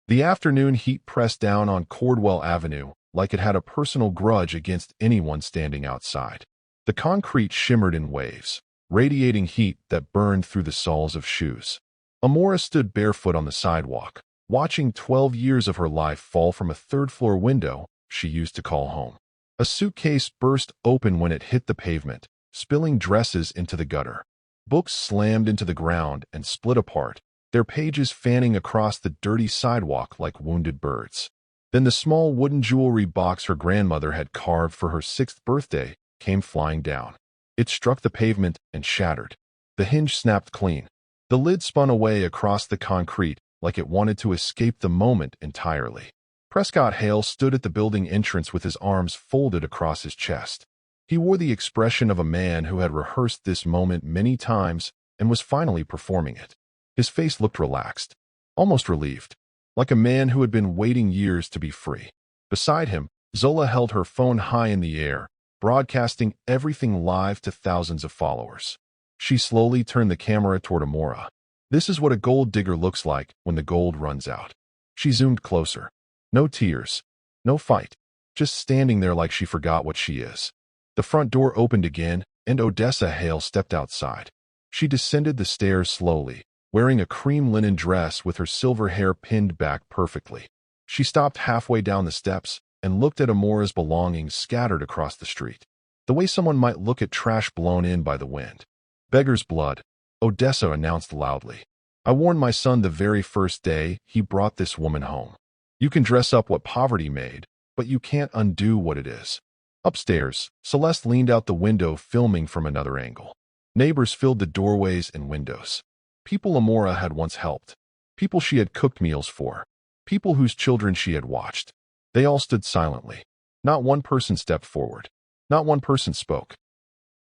The afternoon heat pressed down on Cordwell Avenue like it had a personal grudge against anyone standing outside. The concrete shimmered in waves, radiating heat that burned through the soles of shoes. Amora stood barefoot on the sidewalk, watching 12 years of her life fall from a third-floor window she used to call home. A suitcase burst open when it hit the pavement, spilling dresses into the gutter. Books slammed into the ground and split apart, their pages fanning across the dirty sidewalk like wounded birds. Then the small wooden jewelry box her grandmother had carved for her 6th birthday came flying down. It struck the pavement and shattered. The hinge snapped clean. The lid spun away across the concrete like it wanted to escape the moment entirely. Prescott Hale stood at the building entrance with his arms folded across his chest. He wore the expression of a man who had rehearsed this moment many times and was finally performing it. His face looked relaxed, almost relieved, like a man who had been waiting years to be free. Beside him, Zola held her phone high in the air, broadcasting everything live to thousands of followers. She slowly turned the camera toward Amora. This is what a gold digger looks like when the gold runs out. She zoomed closer. No tears, no fight, just standing there like she forgot what she is. The front door opened again, and Odessa Hale stepped outside. She descended the stairs slowly, wearing a cream linen dress with her silver hair pinned back perfectly. She stopped halfway down the steps and looked at Amora's belongings scattered across the street, the way someone might look at trash blown in by the wind. Beggar's blood, Odessa announced loudly. I warned my son the very first day he brought this woman home. You can dress up what poverty made, but you can't undo what it is. Upstairs, Celeste leaned out the window filming from another angle. Neighbors filled the doorways and windows. People Amora had once helped. People she had cooked meals for. People whose children she had watched. They all stood silently. Not one person stepped forward. Not one person spoke.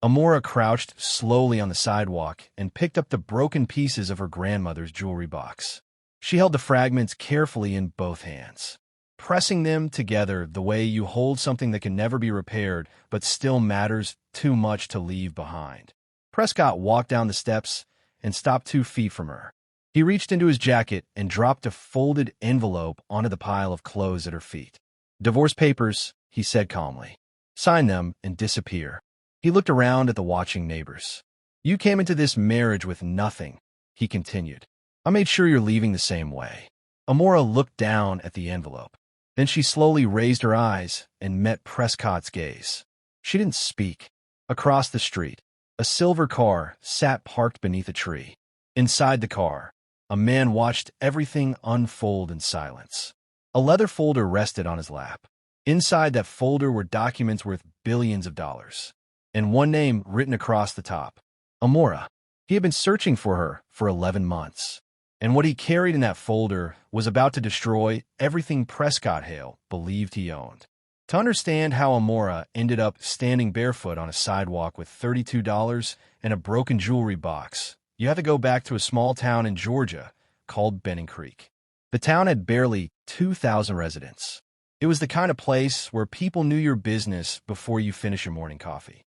Amora crouched slowly on the sidewalk and picked up the broken pieces of her grandmother's jewelry box. She held the fragments carefully in both hands, pressing them together the way you hold something that can never be repaired but still matters too much to leave behind. Prescott walked down the steps and stopped 2 feet from her. He reached into his jacket and dropped a folded envelope onto the pile of clothes at her feet. "Divorce papers," he said calmly. "Sign them and disappear." He looked around at the watching neighbors. "You came into this marriage with nothing," he continued. "I made sure you're leaving the same way." Amora looked down at the envelope. Then she slowly raised her eyes and met Prescott's gaze. She didn't speak. Across the street, a silver car sat parked beneath a tree. Inside the car, a man watched everything unfold in silence. A leather folder rested on his lap. Inside that folder were documents worth billions of dollars, and one name written across the top: Amora. He had been searching for her for 11 months, and what he carried in that folder was about to destroy everything Prescott Hale believed he owned. To understand how Amora ended up standing barefoot on a sidewalk with $32 and a broken jewelry box, you have to go back to a small town in Georgia called Benning Creek. The town had barely 2,000 residents. It was the kind of place where people knew your business before you finish your morning coffee.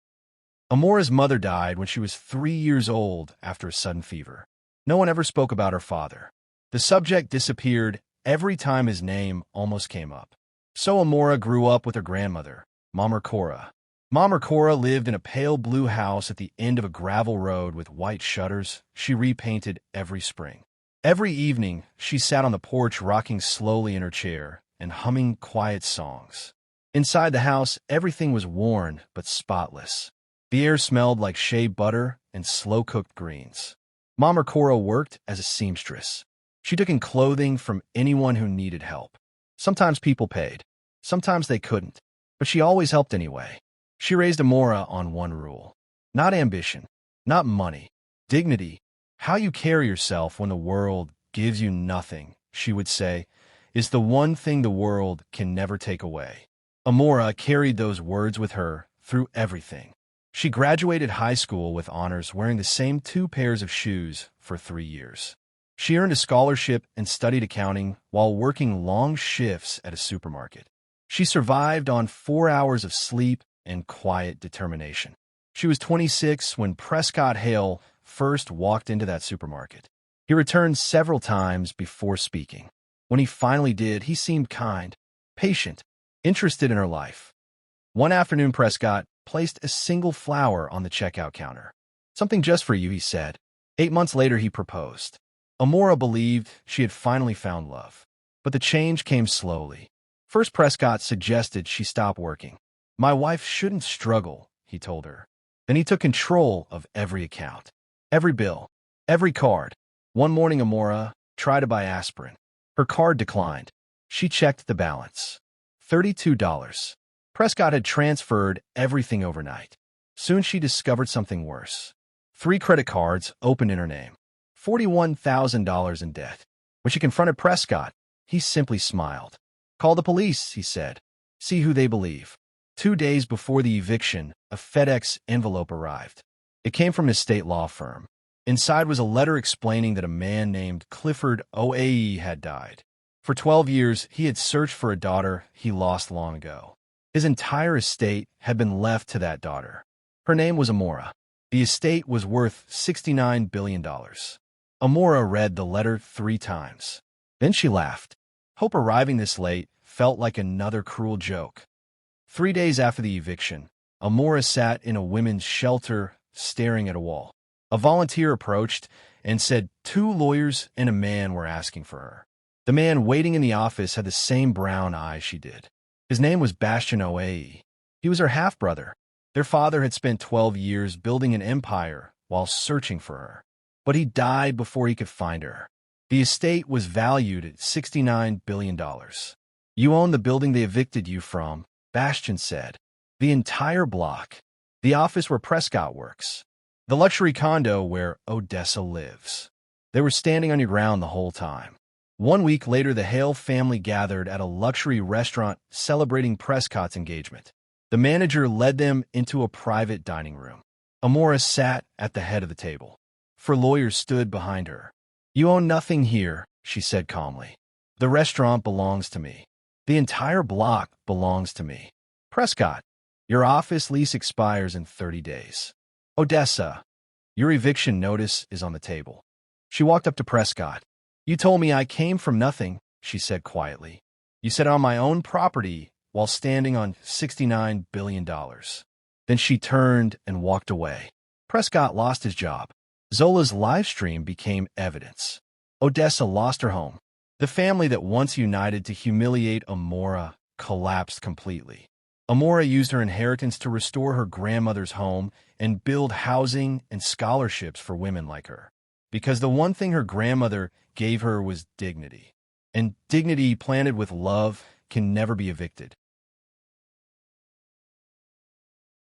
Amora's mother died when she was 3 years old after a sudden fever. No one ever spoke about her father. The subject disappeared every time his name almost came up. So Amora grew up with her grandmother, Mama Cora. Mama Cora lived in a pale blue house at the end of a gravel road with white shutters she repainted every spring. Every evening, she sat on the porch rocking slowly in her chair and humming quiet songs. Inside the house, everything was worn but spotless. The air smelled like shea butter and slow-cooked greens. Mama Cora worked as a seamstress. She took in clothing from anyone who needed help. Sometimes people paid. Sometimes they couldn't. But she always helped anyway. She raised Amora on one rule: not ambition, not money, dignity. How you carry yourself when the world gives you nothing, she would say, is the one thing the world can never take away. Amora carried those words with her through everything. She graduated high school with honors, wearing the same 2 pairs of shoes for 3 years. She earned a scholarship and studied accounting while working long shifts at a supermarket. She survived on 4 hours of sleep and quiet determination. She was 26 when Prescott Hale first walked into that supermarket. He returned several times before speaking. When he finally did, he seemed kind, patient, interested in her life. One afternoon, Prescott placed a single flower on the checkout counter. "Something just for you," he said. 8 months later, he proposed. Amora believed she had finally found love. But the change came slowly. First, Prescott suggested she stop working. "My wife shouldn't struggle," he told her. Then he took control of every account, every bill, every card. One morning, Amora tried to buy aspirin. Her card declined. She checked the balance. $32. Prescott had transferred everything overnight. Soon she discovered something worse. 3 credit cards opened in her name. $41,000 in debt. When she confronted Prescott, he simply smiled. "Call the police," he said. "See who they believe." 2 days before the eviction, a FedEx envelope arrived. It came from his state law firm. Inside was a letter explaining that a man named Clifford Oae had died. For 12 years, he had searched for a daughter he lost long ago. His entire estate had been left to that daughter. Her name was Amora. The estate was worth $69 billion. Amora read the letter 3 times. Then she laughed. Hope arriving this late felt like another cruel joke. 3 days after the eviction, Amora sat in a women's shelter staring at a wall. A volunteer approached and said 2 lawyers and a man were asking for her. The man waiting in the office had the same brown eyes she did. His name was Bastion Oae. He was her half-brother. Their father had spent 12 years building an empire while searching for her. But he died before he could find her. The estate was valued at $69 billion. "You own the building they evicted you from," Bastion said. "The entire block. The office where Prescott works. The luxury condo where Odessa lives. They were standing on your ground the whole time." 1 week later, the Hale family gathered at a luxury restaurant celebrating Prescott's engagement. The manager led them into a private dining room. Amora sat at the head of the table. 4 lawyers stood behind her. "You own nothing here," she said calmly. "The restaurant belongs to me. The entire block belongs to me. Prescott, your office lease expires in 30 days. Odessa, your eviction notice is on the table." She walked up to Prescott. "You told me I came from nothing," she said quietly. "You said on my own property while standing on $69 billion. Then she turned and walked away. Prescott lost his job. Zola's live stream became evidence. Odessa lost her home. The family that once united to humiliate Amora collapsed completely. Amora used her inheritance to restore her grandmother's home and build housing and scholarships for women like her. Because the one thing her grandmother gave her was dignity. And dignity planted with love can never be evicted.